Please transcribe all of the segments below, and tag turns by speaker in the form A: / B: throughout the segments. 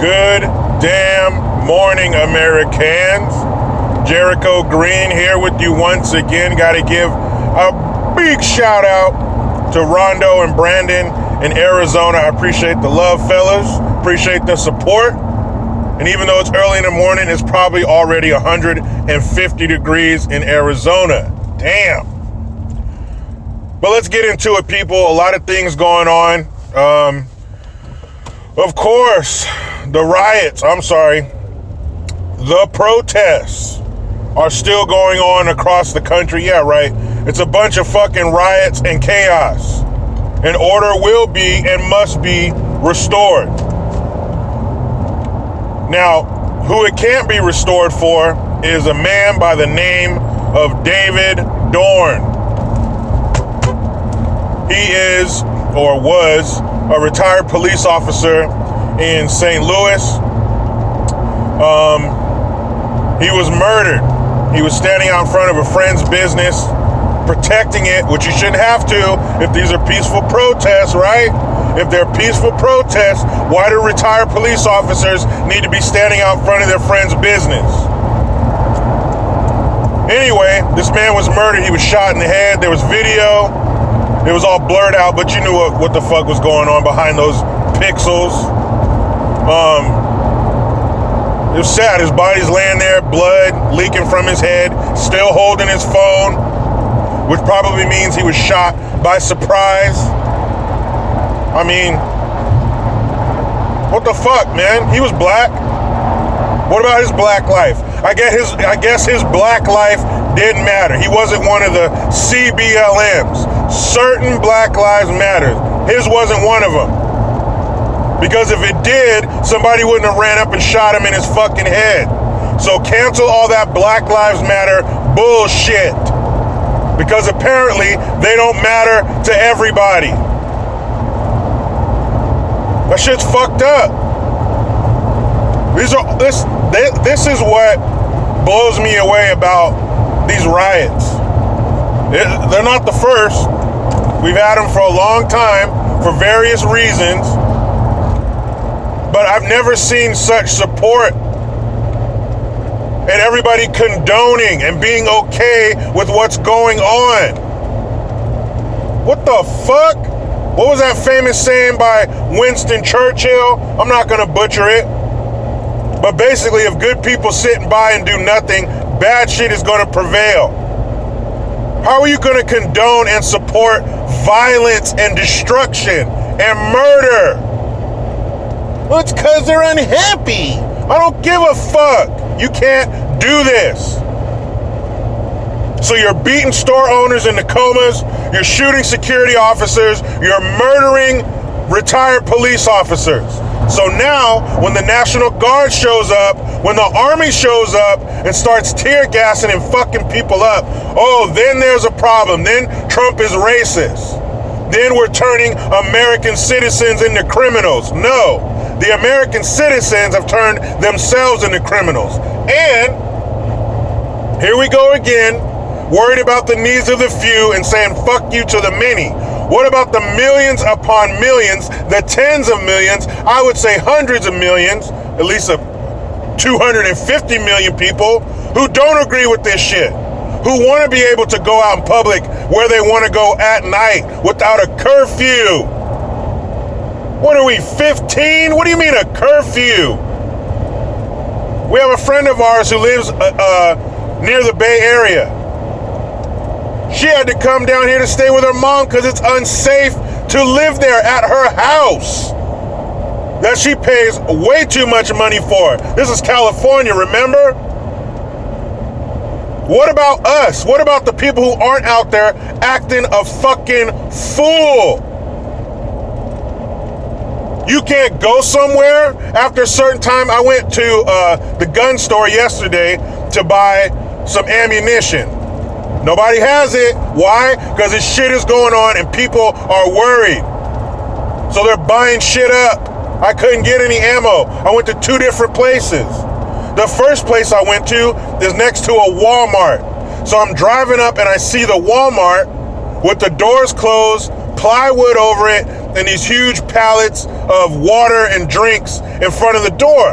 A: Good damn morning, Americans. Jericho Green here with you once again. Got to give a big shout out to Rondo and Brandon in Arizona. I appreciate the love, fellas. Appreciate the support. And even though it's early in the morning, it's probably already 150 degrees in Arizona. Damn. But let's get into it, people. A lot of things going on. Of course, the protests are still going on across the country. Yeah, right. It's a bunch of fucking riots and chaos. And order will be and must be restored. Now, who it can't be restored for is a man by the name of David Dorn. He is, or was, a retired police officer in St. Louis. He was murdered. He was standing out in front of a friend's business, protecting it, which you shouldn't have to if these are peaceful protests, right? If they're peaceful protests, why do retired police officers need to be standing out in front of their friend's business? Anyway, this man was murdered. He was shot in the head. There was video. It was all blurred out, but you knew what the fuck was going on behind those pixels. It was sad. His body's laying there, blood leaking from his head, still holding his phone, which probably means he was shot by surprise. I mean, what the fuck, man? He was black. What about his black life? I guess his black life didn't matter. He wasn't one of the CBLMs. Certain Black Lives Matter. His wasn't one of them. Because if it did, somebody wouldn't have ran up and shot him in his fucking head. So cancel all that Black Lives Matter bullshit. Because apparently they don't matter to everybody. That shit's fucked up. This is what blows me away about these riots. They're not the first. We've had them for a long time for various reasons. But I've never seen such support and everybody condoning and being okay with what's going on. What the fuck? What was that famous saying by Winston Churchill? I'm not going to butcher it. But basically, if good people sit by and do nothing, bad shit is going to prevail. How are you going to condone and support violence and destruction and murder? Well, it's because they're unhappy. I don't give a fuck. You can't do this. So you're beating store owners into comas, you're shooting security officers, you're murdering retired police officers. So now, when the National Guard shows up, when the Army shows up and starts tear gassing and fucking people up, oh, then there's a problem. Then Trump is racist. Then we're turning American citizens into criminals. No, the American citizens have turned themselves into criminals. And here we go again, worried about the needs of the few and saying fuck you to the many. What about the millions upon millions, the tens of millions, I would say hundreds of millions, at least 250 million people who don't agree with this shit, who want to be able to go out in public where they want to go at night without a curfew? What are we, 15? What do you mean a curfew? We have a friend of ours who lives near the Bay Area. She had to come down here to stay with her mom because it's unsafe to live there at her house that she pays way too much money for. This is California, remember? What about us? What about the people who aren't out there acting a fucking fool? You can't go somewhere after a certain time. I went to the gun store yesterday to buy some ammunition. Nobody has it. Why? Because this shit is going on and people are worried. So they're buying shit up. I couldn't get any ammo. I went to 2 different places. The first place I went to is next to a Walmart. So I'm driving up and I see the Walmart with the doors closed, plywood over it, and these huge pallets of water and drinks in front of the door.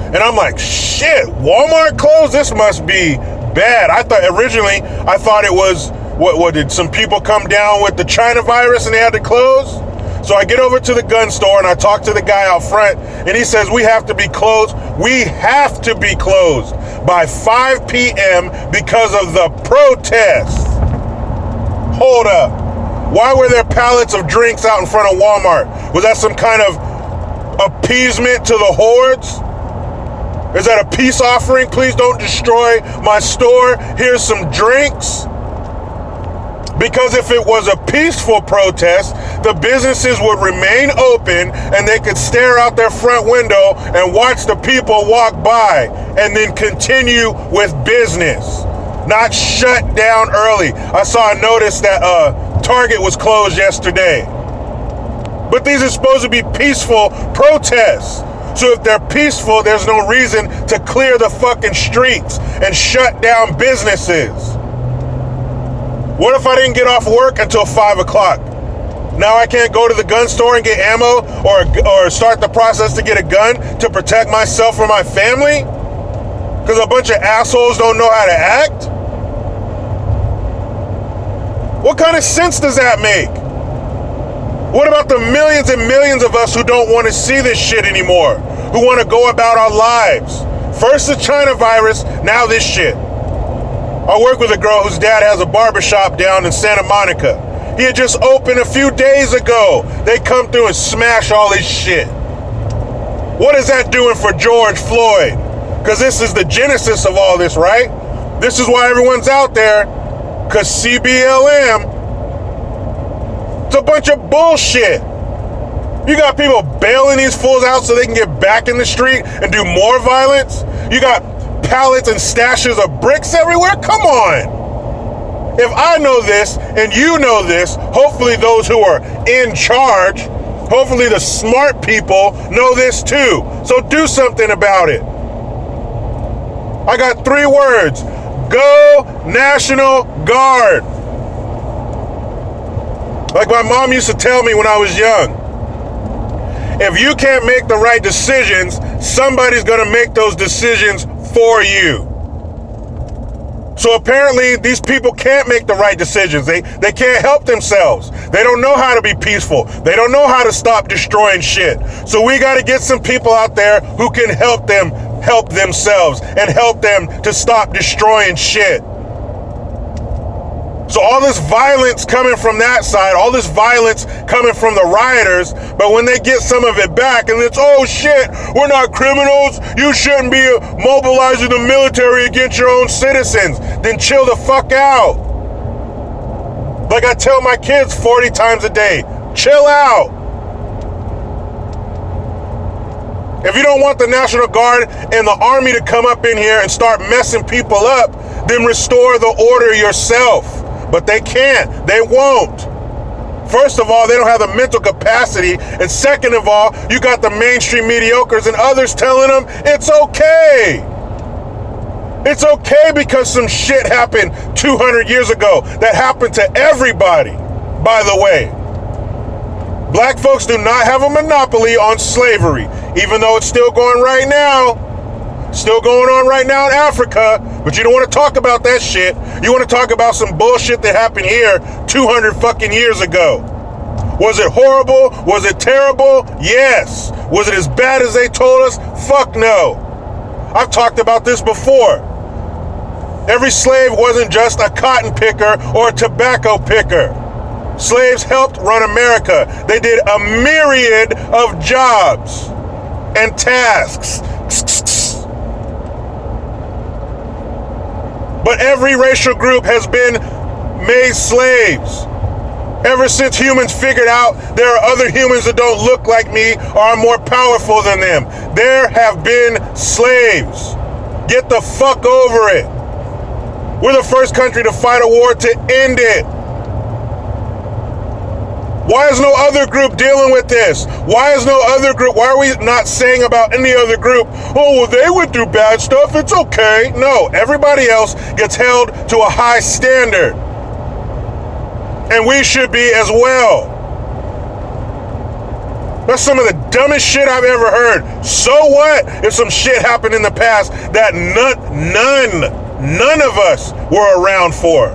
A: And I'm like, shit, Walmart closed? This must be bad. Originally I thought it was, what did some people come down with the China virus and they had to close? So I get over to the gun store and I talk to the guy out front and he says, we have to be closed. We have to be closed by 5 p.m. because of the protests. Hold up. Why were there pallets of drinks out in front of Walmart? Was that some kind of appeasement to the hordes? Is that a peace offering? Please don't destroy my store. Here's some drinks. Because if it was a peaceful protest, the businesses would remain open and they could stare out their front window and watch the people walk by and then continue with business, not shut down early. I saw a notice that Target was closed yesterday. But these are supposed to be peaceful protests. So if they're peaceful, there's no reason to clear the fucking streets and shut down businesses. What if I didn't get off work until 5 o'clock? Now I can't go to the gun store and get ammo or start the process to get a gun to protect myself or my family? Because a bunch of assholes don't know how to act? What kind of sense does that make? What about the millions and millions of us who don't want to see this shit anymore? Who want to go about our lives? First the China virus, now this shit. I work with a girl whose dad has a barbershop down in Santa Monica. He had just opened a few days ago. They come through and smash all this shit. What is that doing for George Floyd? Because this is the genesis of all this, right? This is why everyone's out there. Because CBLM, it's a bunch of bullshit. You got people bailing these fools out so they can get back in the street and do more violence. You got pallets and stashes of bricks everywhere. Come on. If I know this and you know this, hopefully those who are in charge, hopefully the smart people know this too. So do something about it. I got 3 words. Go National Guard. Like my mom used to tell me when I was young. If you can't make the right decisions, somebody's going to make those decisions for you. So apparently these people can't make the right decisions. They can't help themselves. They don't know how to be peaceful. They don't know how to stop destroying shit. So we got to get some people out there who can help them help themselves and help them to stop destroying shit. So all this violence coming from that side, all this violence coming from the rioters, but when they get some of it back and it's, oh shit, we're not criminals, you shouldn't be mobilizing the military against your own citizens, then chill the fuck out. Like I tell my kids 40 times a day, chill out. If you don't want the National Guard and the Army to come up in here and start messing people up, then restore the order yourself. But they can't. They won't. First of all, they don't have the mental capacity. And second of all, you got the mainstream mediocres and others telling them it's okay. It's okay because some shit happened 200 years ago that happened to everybody, by the way. Black folks do not have a monopoly on slavery, even though it's still going right now. Still going on right now in Africa, but you don't want to talk about that shit. You want to talk about some bullshit that happened here 200 fucking years ago. Was it horrible? Was it terrible? Yes. Was it as bad as they told us? Fuck no. I've talked about this before. Every slave wasn't just a cotton picker or a tobacco picker. Slaves helped run America. They did a myriad of jobs and tasks. But every racial group has been made slaves. Ever since humans figured out there are other humans that don't look like me or are more powerful than them, there have been slaves. Get the fuck over it. We're the first country to fight a war to end it. Why is no other group dealing with this? Why are we not saying about any other group, oh, well, they went through bad stuff, it's okay. No, everybody else gets held to a high standard. And we should be as well. That's some of the dumbest shit I've ever heard. So what if some shit happened in the past that none of us were around for?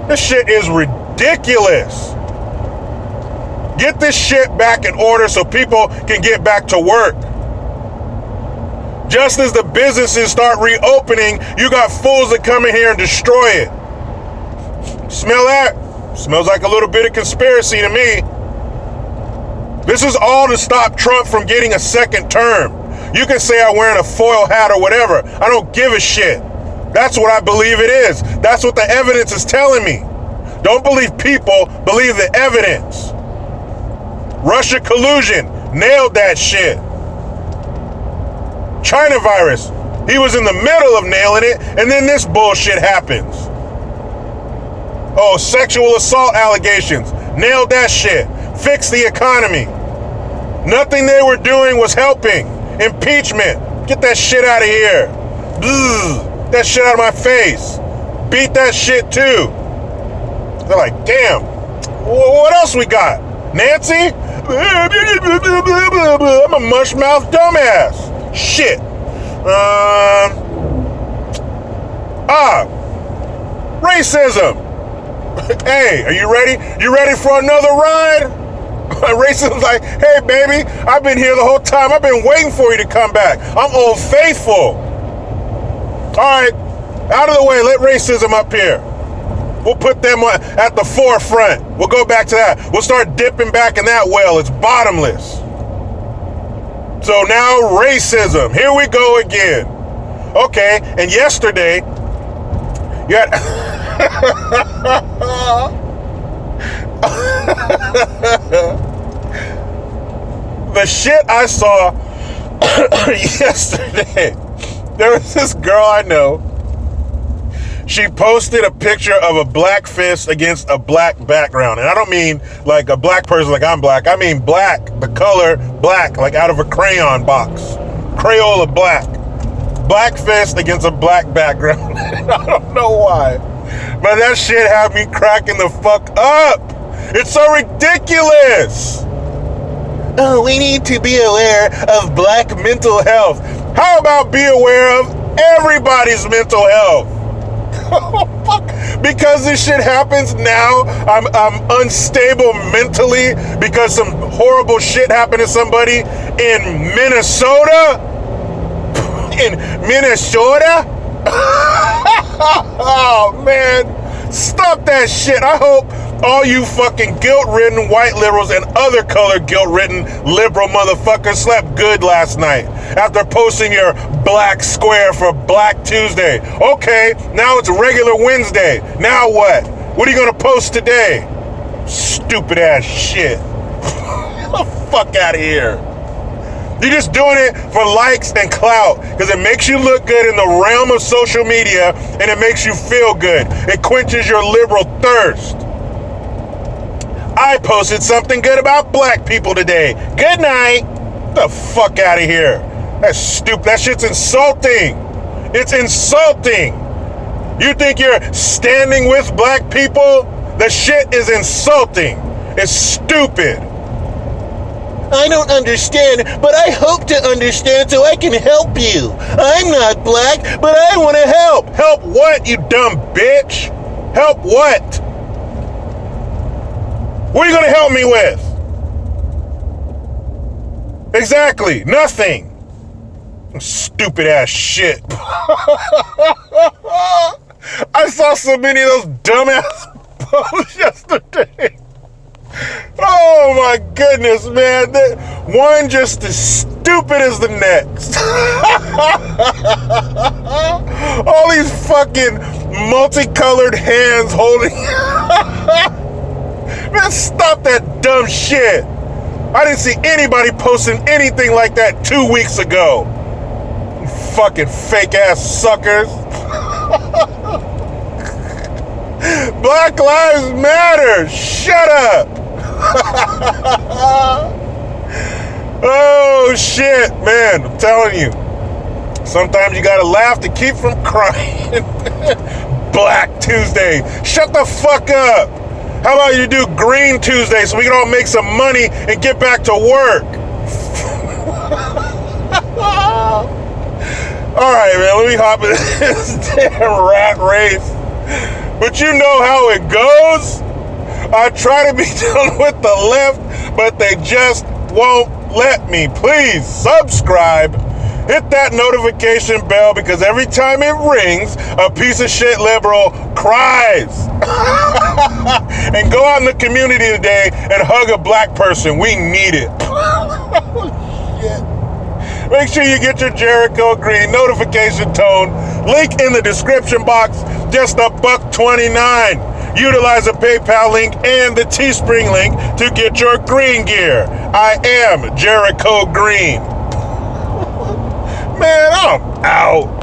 A: This shit is ridiculous. Get this shit back in order so people can get back to work. Just as the businesses start reopening, you got fools that come in here and destroy it. Smell that? Smells like a little bit of conspiracy to me. This is all to stop Trump from getting a second term. You can say I'm wearing a foil hat or whatever. I don't give a shit. That's what I believe it is. That's what the evidence is telling me. Don't believe people, believe the evidence. Russia collusion, nailed that shit. China virus, he was in the middle of nailing it, and then this bullshit happens. Oh, sexual assault allegations, nailed that shit. Fix the economy. Nothing they were doing was helping. Impeachment, get that shit out of here. Bzzz, that shit out of my face. Beat that shit too. They're like, damn, what else we got? Nancy? I'm a mush-mouth dumbass. Shit. Racism. Hey, are you ready? You ready for another ride? Racism's like, hey, baby, I've been here the whole time. I've been waiting for you to come back. I'm Old Faithful. All right, out of the way. Let racism up here. We'll put them at the forefront. We'll go back to that. We'll start dipping back in that well. It's bottomless. So now racism. Here we go again. Okay, and yesterday, you had... the shit I saw yesterday. There was this girl I know. She posted a picture of a black fist against a black background. And I don't mean like a black person like I'm black. I mean black, the color black, like out of a crayon box. Crayola black. Black fist against a black background. I don't know why. But that shit had me cracking the fuck up. It's so ridiculous. Oh, we need to be aware of black mental health. How about be aware of everybody's mental health? Oh, fuck. Because this shit happens now, I'm unstable mentally because some horrible shit happened to somebody in Minnesota? In Minnesota? Oh, man. Stop that shit. I hope all you fucking guilt-ridden white liberals and other color guilt-ridden liberal motherfuckers slept good last night after posting your black square for Black Tuesday. Okay, now it's regular Wednesday. Now what? What are you gonna post today? Stupid ass shit. Get the fuck out of here. You're just doing it for likes and clout because it makes you look good in the realm of social media and it makes you feel good. It quenches your liberal thirst. I posted something good about black people today. Good night. Get the fuck out of here. That's stupid. That shit's insulting. It's insulting. You think you're standing with black people? The shit is insulting. It's stupid. I don't understand, but I hope to understand so I can help you. I'm not black, but I want to help. Help what, you dumb bitch? Help what? What are you going to help me with? Exactly, nothing. Stupid ass shit. I saw so many of those dumbass posts yesterday. Oh my goodness, man. One just as stupid as the next. All these fucking multicolored hands holding. Man, stop that dumb shit. I didn't see anybody posting anything like that 2 weeks ago. You fucking fake ass suckers. Black Lives Matter. Shut up. Oh shit, man, I'm telling you. Sometimes you gotta laugh to keep from crying. Black Tuesday. Shut the fuck up. How about you do Green Tuesday so we can all make some money and get back to work? All right, man, let me hop in this damn rat race. But you know how it goes. I try to be done with the left, but they just won't let me. Please subscribe. Hit that notification bell because every time it rings, a piece of shit liberal cries. And go out in the community today and hug a black person. We need it. Shit. Make sure you get your Jericho Green notification tone. Link in the description box. Just $1.29. Utilize the PayPal link and the Teespring link to get your green gear. I am Jericho Green. Man, I'm out.